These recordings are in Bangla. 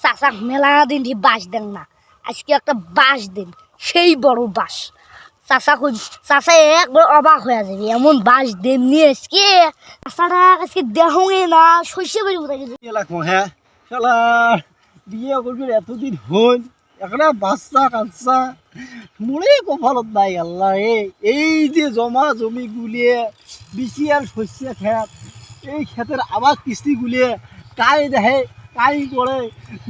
চাচা মেলা দিন বাঁশ দেন না, আজকে একটা বাঁশ দেন, সেই বড় বাঁশ। চাচা কই চাচা একবার অবাক হয়ে যাবে, এমন বাঁশ দেন নিয়ে আজকে। চাচাটা আজকে দেহঙে না শস্য বাড়ি উঠে গেছে। হ্যাঁ শালা বিয়ে করবি এতদিন হল, একটা বাচ্চা কাচ্চা মোরে কপালত নাই। আল্লাহ এই যে জমা জমি গুলিয়ে বিচি আর শস্য খেত, এই ক্ষেতের আবাদ কিস্তি গুলিয়ে কাই দেখে কাই করে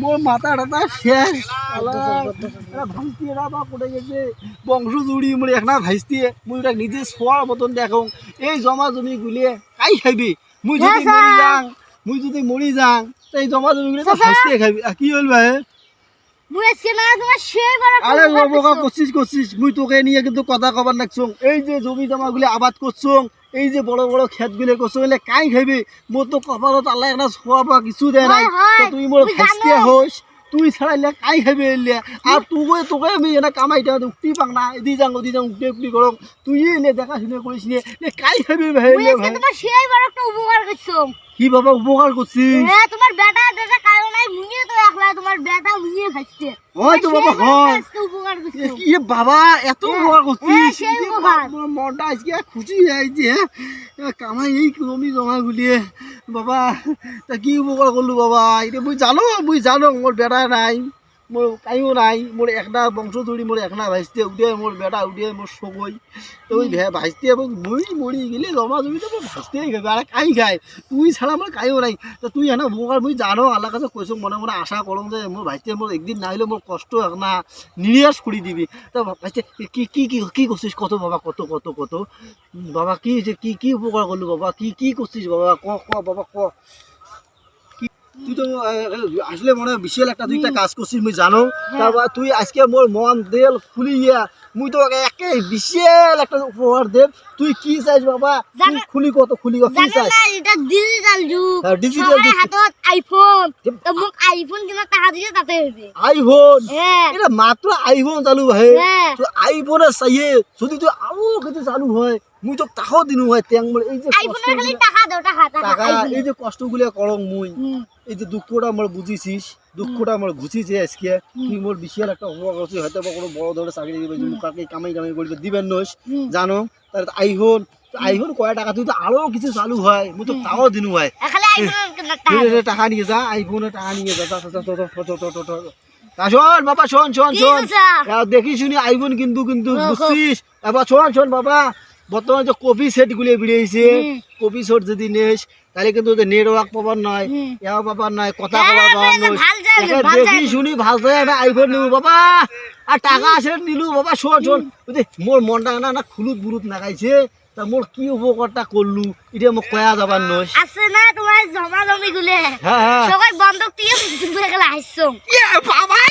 মোর মাথা টাথা শেষ। ভাইস্তি এরা বা পড়ে গেছে বংশ জুড়ি মোর একটা ভাইস্তি মুই ওটা নিজে শোয়ার মতন দেখো। এই জমা জমি গুলিয়ে কাই খাইবি? মুই যদি মরি যাং এই জমা জমি গুলি তো ভাইস্তি খাইবি। কি হল ভাই? আরে বোকা করছিস মুই তোকে নিয়ে কিন্তু কথা কবার লাগছো। এই যে জমি জমা গুলি আবাদ করছো, এই যে বড় বড় ক্ষেত গুলি করছো, এলে কাই খাইবি? মোর তো কপালত আল্লাহ একটা ছোয়া বা কিছু দেয় নাই। তুই মোর ভাইস্তিয়া হইস, তুই ছাড়াইলে কাই খাইবি? এলে আর তোকে আমি এটা কামাইটা উঠি পাং না, এদি যাং ওদি যাং উঠে উঠি করো, তুই এলে দেখাশুনে করিস নি, কাই খাইবি ভাই? কি বাবা উপকার করছিস? তোমার বেটা দাদা কারো নাই, মুইয়ে তো একলা, তোমার বেটা মুইয়ে খাইছে। হয়তো বাবা হয় কি বাবা এত উপকার করছিস? মনটা আজকে খুশি হয়েছে। কামাই এই জমি জমা গুলিয়ে বাবা তা কি উপকার করলু বাবা? এটা মুই জানো মোর বেটা নাই, মোর কাইও নাই, মোর একটা বংশ ধরি মোর একটা ভাইস্তে উঠে, মোর বেটা উঠে, মোর সগৈ তো ওই ভাইস্তে এবং মুই মরি গেলে জমা জমি তো ভাইস্তেই খাবে, আর কাই খায়? তুই ছাড়া আমার কাইও নাই। তা তুই এনে উপকার মুই জানো আল্লাহ কাছে কইছো, মনে মনে আশা করো যে মোর ভাইস্তে মোর একদিন না হলে মোর কষ্ট না নিরাশ করে দিবি। তা ভাইস্তে কি কি কি কি করছিস? কত বাবা কত কত কত বাবা কি কি কি উপকার করলু বাবা? কি কি করছিস বাবা? ক ক বাবা ক। তুই তো আসলে মনে বিশাল একটা দুইটা কাজ করছিস মুই জানো। তারপর তুই আজকে মোর মন দেল খুলিয়া মুই তো একে বিশাল একটা উপহার দেব। তুই কি চাইছ বাবা? তুই খুলি কত কি চাইছ? এটা ডিজিটাল যুগ, ডিজিটাল যুগ, হাতত আইফোন, তো মোক আইফোন কিনা টাকা দিয়ে তাতে হবে আইফোন। এটা মাত্র আইফোন চালু ভাই, তো আইফোনে চাইয়ে যদি তুই আরো কিছু চালু হয় মুই তো টাকাও দিনু হয়। ত্যাং মোর এই যে আইফোনের খালি টাকা দাও, টাকা এই যে কষ্টগুলো করং মুই, এই যে দুঃখটা আমার বুঝিছিস, দুঃখটা আমার ঘুচিছে আজকে। তুই মোর বিশাল একটা উপকার করছিস, হয়তো কোনো বড় ধরনের চাকরি দিবে, মুখাকে কামাই করবে দিবেন নইস জানো। তার আইফোন আইফোন কয় টাকা? তুই তো আরো কিছু চালু হয় মুই তো তাও দিনু হয়। টাকা নিয়ে যা, আইফোনের টাকা নিয়ে যা। শোন বাবা, শোন শোন শোন, দেখি শুনি আইফোন কিন্তু বুঝছিস? এবার শোন বাবা, বর্তমানে যে কপি সেট গুলি বেরিয়েছে, কপি সেট যদি নেস তাহলে কিন্তু নেটওয়ার্ক পাবার নয়, এও পাবার নয়, কথা পাবার নয়। দেখি শুনি ভাল একটা আইফোন নিবো বাবা, আর টাকা আসে নিলু বাবা। শোন মোর মনটা না খুলুত বুলুত নাগাইছে, তা মোর কি উপকারটা করলু এটা মোক কয়া যাবার নয়। আছে না তোমার জমা জমি গুলে, হ্যাঁ সবাই বন্ধক দিয়ে গেলে আসছো বাবা।